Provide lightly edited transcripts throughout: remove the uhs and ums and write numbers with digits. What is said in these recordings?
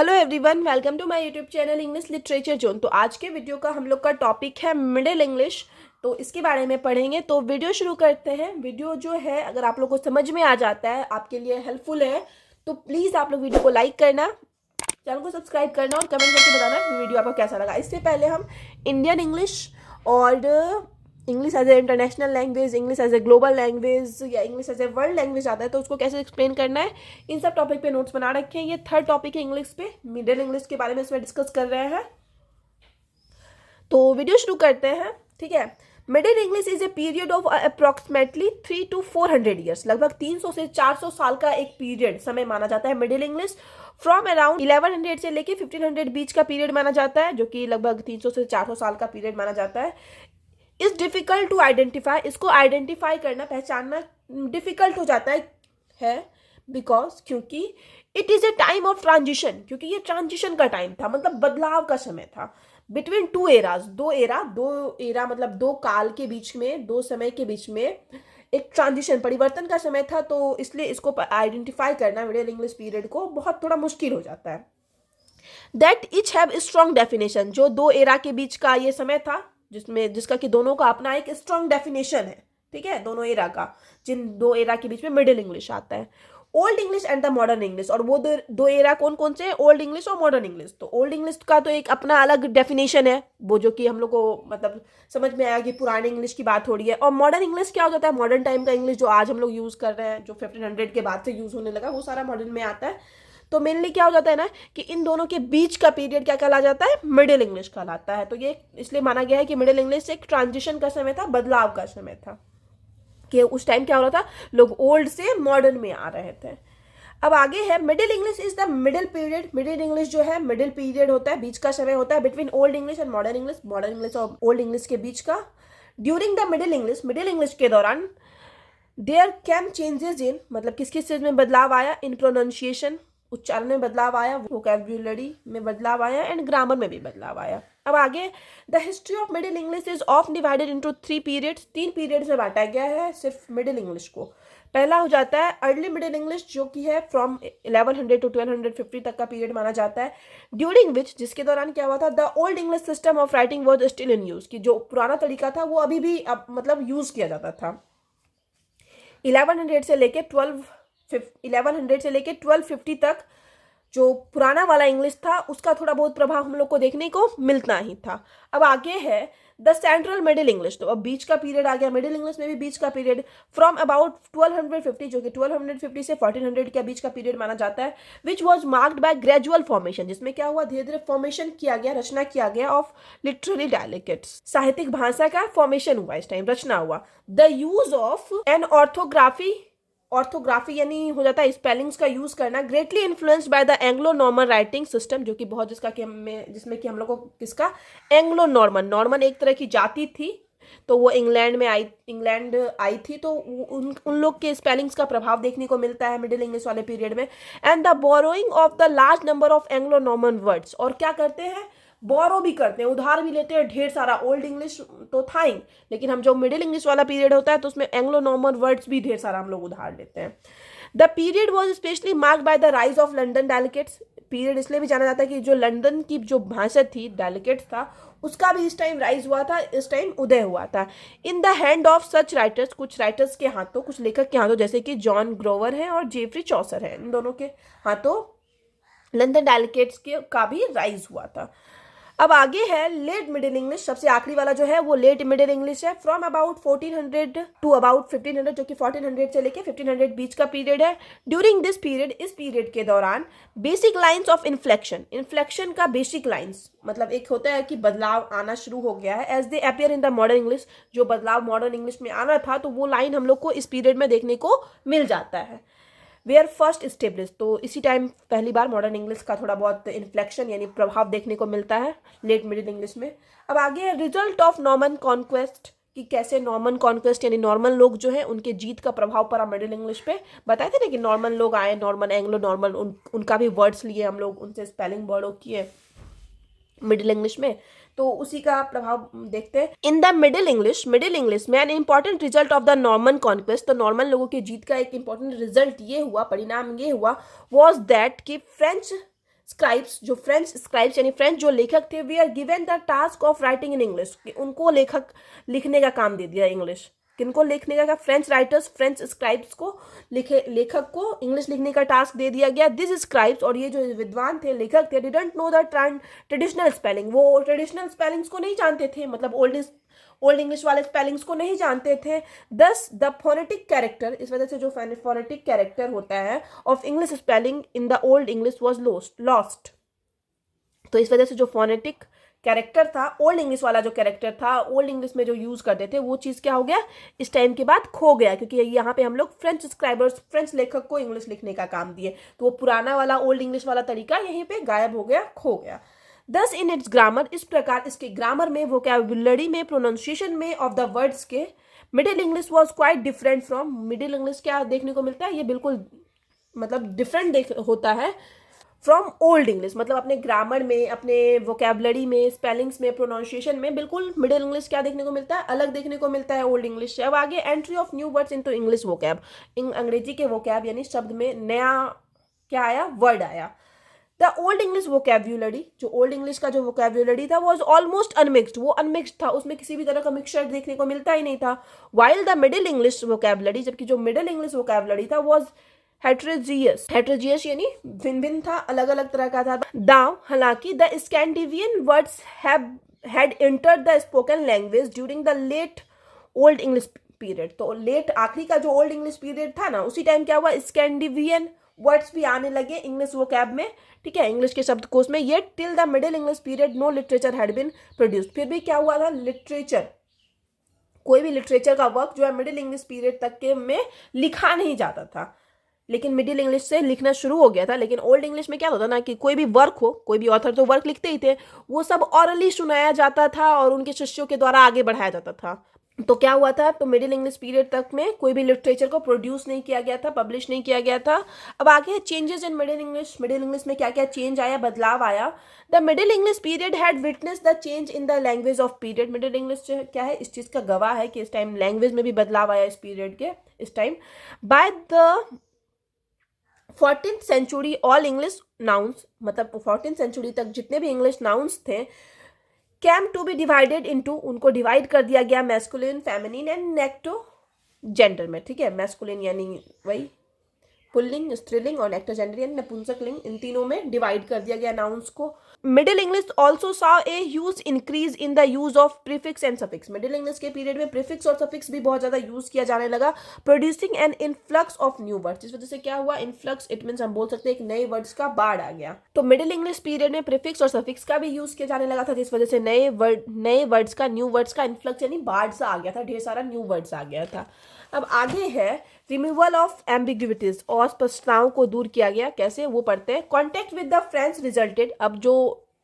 Hello everyone, welcome to my YouTube channel English literature zone. तो आज के video का हम लोग का टॉपिक है मिडिल इंग्लिश। तो इसके बारे में पढ़ेंगे। तो वीडियो शुरू करते हैं। वीडियो जो है अगर आप लोग को समझ में आ जाता है, आपके लिए हेल्पफुल है, तो प्लीज़ आप लोग वीडियो को लाइक करना, चैनल को सब्सक्राइब करना और कमेंट करके बताना वीडियो आपको कैसा लगा। इससे पहले हम इंडियन इंग्लिश और English as a international language, English as a global language या English as a world language आता है तो उसको कैसे एक्सप्लेन करना है, इन सब टॉपिक पे नोट्स बना रखे हैं। ये थर्ड टॉपिक है इंग्लिश पे, मिडिल इंग्लिश के बारे में इसमें डिस्कस कर रहे हैं। तो वीडियो शुरू करते हैं, ठीक है। Middle English is a period of approximately 300 to 400 years. लगभग 300 से 400 साल का एक पीरियड समय माना जाता है मिडिल इंग्लिश। फ्रॉम अराउंड 1100 से लेके 1500 बीच का पीरियड माना जाता है, जो कि लगभग 300 से 400 साल का पीरियड माना जाता है। इज डिफिकल्ट टू आइडेंटिफाई, इसको आइडेंटिफाई करना, पहचानना डिफिकल्ट हो जाता है बिकॉज क्योंकि it is a time of transition, क्योंकि ये ट्रांजिशन का टाइम था, मतलब बदलाव का समय था। बिटवीन टू एराज, दो एरा मतलब दो काल के बीच में, दो समय के बीच में एक ट्रांजिशन, परिवर्तन का समय था। तो इसलिए इसको आइडेंटिफाई करना मिडिल इंग्लिश पीरियड को बहुत थोड़ा मुश्किल हो जाता है। That etch have strong definition, जो दो एरा के बीच का ये समय था जिसका कि दोनों का अपना एक स्ट्रॉन्ग डेफिनेशन है, ठीक है, दोनों एरा का, जिन दो एरा के बीच में मिडिल इंग्लिश आता है। Old English and the modern English, और वो दो एरा कौन कौन से हैं? ओल्ड इंग्लिश और मॉडर्न इंग्लिश। तो ओल्ड इंग्लिश का तो एक अपना अलग डेफिनेशन है, वो जो कि हम लोग को मतलब समझ में आया कि पुराने इंग्लिश की बात हो रही है। और मॉडर्न इंग्लिश क्या हो जाता है? मॉडर्न टाइम का इंग्लिश जो आज हम लोग यूज़ कर रहे हैं, जो 1500 के बाद से यूज़ होने लगा, वो सारा मॉडर्न में आता है। तो मेनली क्या हो जाता है ना कि इन दोनों के बीच का पीरियड क्या कहला जाता है? मिडिल इंग्लिश कहलाता है। तो ये इसलिए माना गया है कि मिडिल इंग्लिश एक ट्रांजिशन का समय था, बदलाव का समय था, कि उस टाइम क्या हो रहा था, लोग ओल्ड से मॉडर्न में आ रहे थे। अब आगे है middle English is the middle period. Middle English जो है मिडिल पीरियड होता है, बीच का समय होता है between old English and modern English, modern English और ओल्ड इंग्लिश के बीच का। ड्यूरिंग द मिडिल इंग्लिश के दौरान देयर कैम चेंजेस इन, मतलब किस किस चीज में बदलाव आया? इन प्रोनाउंसिएशन, उच्चारण में बदलाव आया, वोकैब्युलरी में बदलाव आया एंड ग्रामर में भी बदलाव आया। अब आगे the history of middle English is of divided into 3 periods. 3 periods में बांटा गया है सिर्फ मिडिल इंग्लिश को। पहला हो जाता है अर्ली मिडिल इंग्लिश, जो कि है फ्रॉम 1100 टू 1250 तक का पीरियड माना जाता है। ड्यूरिंग विच, जिसके दौरान क्या हुआ था? The old English system of writing was still in use, कि जो पुराना तरीका था वो अभी भी मतलब यूज किया जाता था। 1100 से लेके 1250 तक जो पुराना वाला इंग्लिश था उसका थोड़ा बहुत प्रभाव हम लोग को देखने को मिलता ही था। अब आगे है द सेंट्रल मिडिल इंग्लिश। तो अब बीच का पीरियड आ गया, मिडिल इंग्लिश में भी बीच का पीरियड फ्रॉम अबाउट 1250, जो कि 1250 से 1400 के बीच का पीरियड माना जाता है। Which was marked by gradual formation, जिसमें क्या हुआ? धीरे धीरे फॉर्मेशन किया गया, रचना किया गया ऑफ लिटरेरी डायलेक्ट्स, साहित्यिक भाषा का फॉर्मेशन हुआ, इस टाइम रचना हुआ। The use of an orthography यानी हो जाता है स्पेलिंग्स का यूज करना, greatly influenced by the Anglo Norman writing system, जो कि बहुत जिसमें कि हम लोग को किसका? एंग्लो नॉर्मन एक तरह की जाति थी, तो वो इंग्लैंड आई थी, तो उन लोग के स्पेलिंग्स का प्रभाव देखने को मिलता है मिडिल इंग्लिश वाले पीरियड में। And the borrowing of the large number of Anglo Norman words, और क्या करते हैं? बोरो भी करते हैं, उधार भी लेते हैं ढेर सारा। ओल्ड इंग्लिश तो था ही, लेकिन हम जो मिडिल इंग्लिश वाला पीरियड होता है तो उसमें एंग्लो नॉर्मन वर्ड्स भी ढेर सारा हम लोग उधार लेते हैं। The period was specially marked by the rise of London dialects. Period इसलिए भी जाना जाता है कि जो लंदन की जो भाषा थी, डायलेक्ट्स था, उसका भी इस टाइम राइज हुआ था, इस टाइम उदय हुआ था। In the hand of such writers, कुछ राइटर्स के हाथों, कुछ लेखक के हाथों, जैसे कि जॉन ग्रोवर है और जेफरी चौसर है, इन दोनों के हाथों लंदन डायलेक्ट्स के का भी राइज हुआ था। अब आगे है लेट मिडिल इंग्लिश, सबसे आखिरी वाला जो है वो लेट मिडिल इंग्लिश है। फ्रॉम अबाउट 1400 टू अबाउट 1500, जो कि 1400 से लेके 1500 बीच का पीरियड है। ड्यूरिंग दिस पीरियड, इस पीरियड के दौरान बेसिक लाइंस ऑफ इन्फ्लेक्शन का बेसिक लाइंस, मतलब एक होता है कि बदलाव आना शुरू हो गया है, as they appear in the modern English, जो बदलाव मॉडर्न इंग्लिश में आना था तो वो लाइन हम लोग को इस पीरियड में देखने को मिल जाता है। वेयर फर्स्ट स्टेब्लिश, तो इसी टाइम पहली बार मॉडर्न इंग्लिश का थोड़ा बहुत इन्फ्लेक्शन यानी प्रभाव देखने को मिलता है लेट मिडिल इंग्लिश में। अब आगे रिजल्ट ऑफ नॉर्मन कॉन्क्वेस्ट, कि कैसे नॉर्मन कॉन्क्वेस्ट यानी नॉर्मन लोग जो है उनके जीत का प्रभाव पड़ा मिडिल इंग्लिश पे। बताए थे ना कि नॉर्मन लोग आए, नॉर्मन, एंग्लो नॉर्मन, उनका भी वर्ड्स लिए हम लोग, उनसे स्पेलिंग वर्ड किए मिडिल इंग्लिश में, तो उसी का प्रभाव देखते हैं। इन द मिडिल इंग्लिश में an important result of the Norman conquest, तो नॉर्मन लोगों की जीत का एक इंपॉर्टेंट रिजल्ट ये हुआ, परिणाम ये हुआ, वॉज दैट कि फ्रेंच स्क्राइब्स, जो फ्रेंच स्क्राइब्स यानी फ्रेंच जो लेखक थे, we are given the task of writing in English, उनको लेखक लिखने का काम दे दिया इंग्लिश। किनको लिखने का? फ्रेंच राइटर्स, फ्रेंच स्क्राइब्स को लेखक को इंग्लिश लिखने का टास्क दे दिया गया। दिस स्क्राइब्स, और ये जो विद्वान थे, लेखक थे, didn't know the traditional spelling, वो ट्रेडिशनल स्पेलिंग्स को नहीं जानते थे, मतलब ओल्ड इंग्लिश वाले स्पेलिंग्स को नहीं जानते थे। दस द फोनेटिक कैरेक्टर, इस वजह से जो फोनेटिक कैरेक्टर होता है of English spelling in the old English was lost. तो इस वजह से जो फोनेटिक कैरेक्टर था, ओल्ड इंग्लिश वाला जो कैरेक्टर था, ओल्ड इंग्लिश में जो यूज करते थे, वो चीज़ क्या हो गया, इस टाइम के बाद खो गया, क्योंकि यहाँ पे हम लोग फ्रेंच स्क्राइबर्स, फ्रेंच लेखक को इंग्लिश लिखने का काम दिए, तो वो पुराना वाला ओल्ड इंग्लिश वाला तरीका यहीं पे गायब हो गया, खो गया। दस इन इट्स ग्रामर, इस प्रकार इसके ग्रामर में, वोकैबुलरी में, प्रोनाउंसिएशन में ऑफ द वर्ड्स के, middle English was quite different from, middle English क्या देखने को मिलता है, ये बिल्कुल मतलब डिफरेंट होता है फ्रॉम ओल्ड इंग्लिश, मतलब अपने ग्रामर में, अपने वोकैबुलरी में, स्पेलिंग्स में, प्रोनाउंसिएशन में बिल्कुल मिडिल इंग्लिश क्या देखने को मिलता है, अलग देखने को मिलता है ओल्ड इंग्लिश से। अब आगे entry of new words into English vocab, अंग्रेजी के वोकैब यानी शब्द में नया क्या आया, वर्ड आया। द ओल्ड इंग्लिश वोकैब्युलरी, जो ओल्ड इंग्लिश का जो वोकैब्युलरी था, वॉज ऑलमोस्ट अनमिक्स्ड, वो अनमिक्स्ड था, उसमें किसी भी तरह का मिक्सचर देखने को मिलता ही नहीं था। While the middle English vocabulary, जबकि जो मिडिल इंग्लिश वोकैबुलरी था, वॉज हेट्रोजियस यानी भिन्न भिन्न था, अलग अलग तरह का था। दाव, हालांकि the Scandinavian words had entered the spoken language during the late Old English period, तो लेट आखिरी का जो ओल्ड इंग्लिश पीरियड था ना, उसी टाइम क्या हुआ, स्कैंडिनेवियन वर्ड्स भी आने लगे इंग्लिश वोकैब में, ठीक है, इंग्लिश के शब्दकोश में। ये till the middle English period no literature had been produced, फिर भी क्या हुआ था, लिटरेचर, कोई भी लिटरेचर का वर्क जो है मिडिल इंग्लिश पीरियड तक के में लिखा नहीं जाता था, लेकिन मिडिल इंग्लिश से लिखना शुरू हो गया था। लेकिन ओल्ड इंग्लिश में क्या होता ना कि कोई भी वर्क हो, कोई भी ऑथर तो वर्क लिखते ही थे, वो सब ऑरली सुनाया जाता था और उनके शिष्यों के द्वारा आगे बढ़ाया जाता था। तो क्या हुआ था, तो मिडिल इंग्लिश पीरियड तक में कोई भी लिटरेचर को प्रोड्यूस नहीं किया गया था, पब्लिश नहीं किया गया था। अब आगे changes in middle English, middle English में क्या क्या चेंज आया, बदलाव आया। The middle English period had witness the change in the language of period, middle English क्या है, इस चीज़ का गवाह है कि इस टाइम लैंग्वेज में भी बदलाव आया इस पीरियड के, इस time. By the 14th century all English nouns, मतलब 14th सेंचुरी तक जितने भी इंग्लिश नाउन्स थे, came to be divided into, उनको डिवाइड कर दिया गया मैस्कुलिन, फेमिनिन एंड नेक्टो जेंडर में, ठीक है, मैस्कुलिन यानी वही पुल्लिंग, स्त्रीलिंग, और नेक्टोजेंडर यानी नपुंसक लिंग, इन तीनों में डिवाइड कर दिया गया नाउन्स को। Middle English also saw a huge increase in the use of prefix and suffix, middle English के पीरियड में प्रीफिक्स और सफिक्स भी बहुत ज्यादा यूज किया जाने लगा, producing an influx of new words, इस वजह से क्या हुआ, इनफ्लक्स, इट मीन्स हम बोल सकते हैं एक नए वर्ड्स का बाढ़ आ गया। तो मिडिल इंग्लिश पीरियड में प्रीफिक्स और सफिक्स का भी यूज किया जाने लगा था, जिस वजह से नए वर्ड्स का, न्यू वर्ड्स का इनफ्लक्स यानी बाढ़ सा आ गया था, ढेर सारा न्यू वर्ड्स आ गया था। अब आगे है रिमूवल ऑफ एम्बिग्विटीज, और स्पष्टताओं को दूर किया गया, कैसे, वो पढ़ते हैं। Contact with the French resulted, अब जो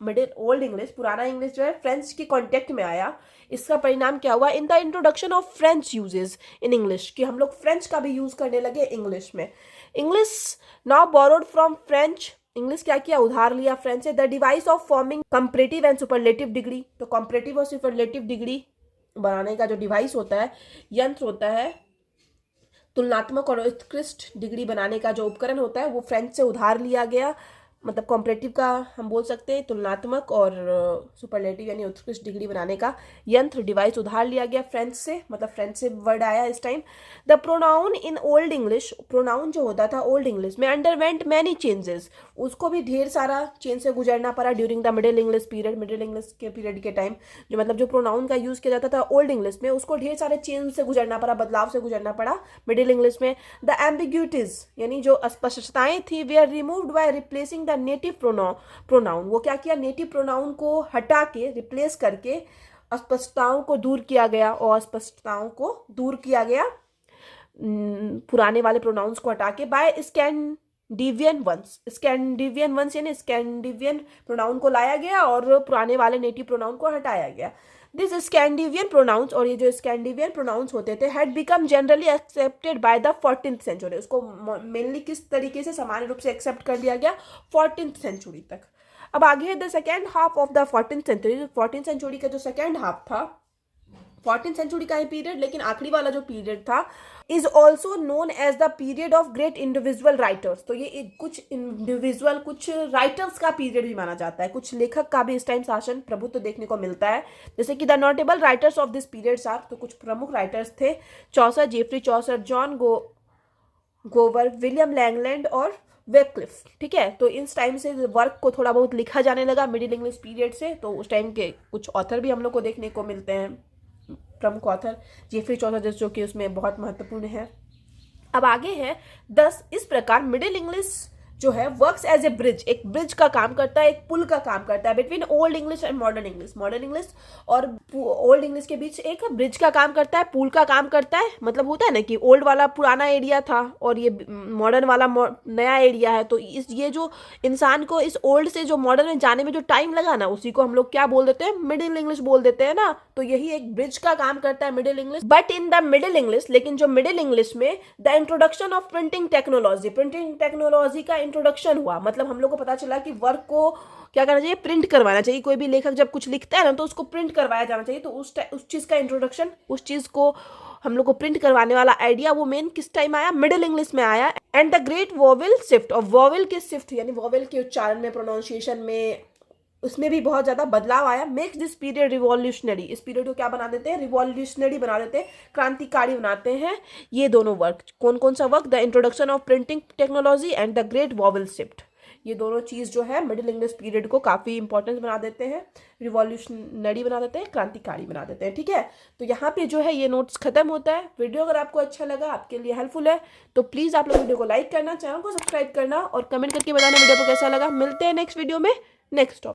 मिडिल ओल्ड इंग्लिश, पुराना इंग्लिश जो है फ्रेंच के कॉन्टेक्ट में आया, इसका परिणाम क्या हुआ, in the introduction of French uses in English, कि हम लोग फ्रेंच का भी यूज करने लगे इंग्लिश में। English now borrowed from French, English क्या किया, उधार लिया फ्रेंच से। The device of forming comparative and superlative degree, तो कंपैरेटिव और सुपरलेटिव डिग्री बनाने का जो डिवाइस होता है, यंत्र होता है, तुलनात्मक और उत्कृष्ट डिग्री बनाने का जो उपकरण होता है, वो फ्रेंच से उधार लिया गया, मतलब कॉम्परेटिव का हम बोल सकते हैं, तुलनात्मक और सुपरलेटिव यानी उत्कृष्ट डिग्री बनाने का यंत्र, डिवाइस उधार लिया गया फ्रेंच से, मतलब फ्रेंच से वर्ड आया इस time. The pronoun in old English, pronoun जो होता था ओल्ड इंग्लिश में, अंडरवेंट मैनी चेंजेस, उसको भी ढेर सारा चेंज से गुजरना पड़ा during the middle English period, middle English के पीरियड के टाइम, जो मतलब जो प्रोनाउन का यूज किया जाता था ओल्ड इंग्लिश में, उसको ढेर सारे चेंज से गुजरना पड़ा, बदलाव से गुजरना पड़ा मिडिल इंग्लिश में। द एम्बिग्यूटीज यानी जो अस्पष्टताएं थी, were removed by replacing the native pronoun, वो क्या किया, नेटिव प्रोनाउन को हटा के, रिप्लेस करके अस्पष्टताओं को दूर किया गया, और अस्पष्टताओं को दूर किया गया पुराने वाले प्रोनाउंस को हटा के, बाय स्कैंडिनेवियन वंस यानी स्कैंडिनेवियन प्रोनाउन को लाया गया और पुराने वाले नेटिव प्रोनाउन को हटाया गया। दिस स्कैंडिनेवियन प्रोनाउंस, और ये जो स्कैंडिनेवियन प्रोनाउंस होते थे, had become generally accepted by the 14th century, उसको मेनली किस तरीके से सामान्य रूप से एक्सेप्ट कर लिया गया 14th सेंचुरी तक। अब आगे है the second half of the 14th century, 14th century का जो सेकेंड हाफ था, 14th सेंचुरी का ही पीरियड, लेकिन आखिरी वाला जो पीरियड था is also known as the period of great individual writers. तो ये एक कुछ इंडिविजुअल, कुछ राइटर्स का पीरियड भी माना जाता है, कुछ लेखक का भी इस टाइम शासन प्रभुत्व देखने को मिलता है। जैसे कि the notable writers of this periods are, तो कुछ प्रमुख राइटर्स थे Chaucer, Geoffrey Chaucer, John Gower, William Langland और वेक्लिफ। ठीक है, तो इस टाइम से वर्क को थोड़ा बहुत लिखा जाने लगा मिडिल इंग्लिश पीरियड से। तो उस टाइम के कुछ ऑथर भी हम लोग को देखने को मिलते हैं, प्रमुख ऑथर जेफरी चौसर जो कि उसमें बहुत महत्वपूर्ण है। अब आगे है 10। इस प्रकार मिडिल इंग्लिश जो है वर्क्स एज ए ब्रिज, एक ब्रिज का काम करता है, एक पुल का काम करता है between old English and modern English. Modern English और ओल्ड इंग्लिश के बीच एक ब्रिज का काम करता है, पुल का काम करता है। मतलब होता है ना कि ओल्ड वाला पुराना एरिया था और ये मॉडर्न वाला नया एरिया है, तो ये जो इंसान को इस ओल्ड से जो मॉडर्न में जाने में जो टाइम लगा ना, उसी को हम लोग क्या बोल देते हैं, मिडिल इंग्लिश बोल देते हैं ना। तो यही एक ब्रिज का काम करता है middle English. But in the middle English, लेकिन जो मिडिल इंग्लिश में the introduction of printing technology का इंट्रोडक्शन हुआ। मतलब हम लोग को पता चला कि वर्क को क्या करना चाहिए, प्रिंट करवाना चाहिए। कोई भी लेखक जब कुछ लिखता है ना तो उसको प्रिंट करवाया जाना चाहिए। तो उस चीज़ का इंट्रोडक्शन, उस चीज़ को हम लोग को प्रिंट करवाने वाला आइडिया वो मेन किस टाइम आया, मिडिल इंग्लिश में आया। And the great vowel shift, और वॉवेल के शिफ्ट यानी वॉवेल के उच्चारण में, प्रोनाउंसिएशन में, उसमें भी बहुत ज़्यादा बदलाव आया। मेक्स दिस पीरियड रिवॉल्यूशनरी, इस पीरियड को क्या बना देते हैं, रिवॉल्यूशनरी बना देते हैं, क्रांतिकारी बनाते हैं ये दोनों वर्क। कौन कौन सा work, the introduction of printing technology and the great vowel shift. ये दोनों चीज़ जो है मिडिल इंग्लिश पीरियड को काफ़ी इंपॉर्टेंस बना देते हैं, रिवॉल्यूशनरी बना देते हैं, क्रांतिकारी बना देते हैं। ठीक है, तो यहाँ पे जो है ये नोट्स खत्म होता है। वीडियो अगर आपको अच्छा लगा, आपके लिए हेल्पफुल है, तो प्लीज़ आप लोग वीडियो को लाइक करना, चैनल को सब्सक्राइब करना और कमेंट करके बताना वीडियो को कैसा लगा। मिलते हैं नेक्स्ट वीडियो में नेक्स्ट टॉपिक।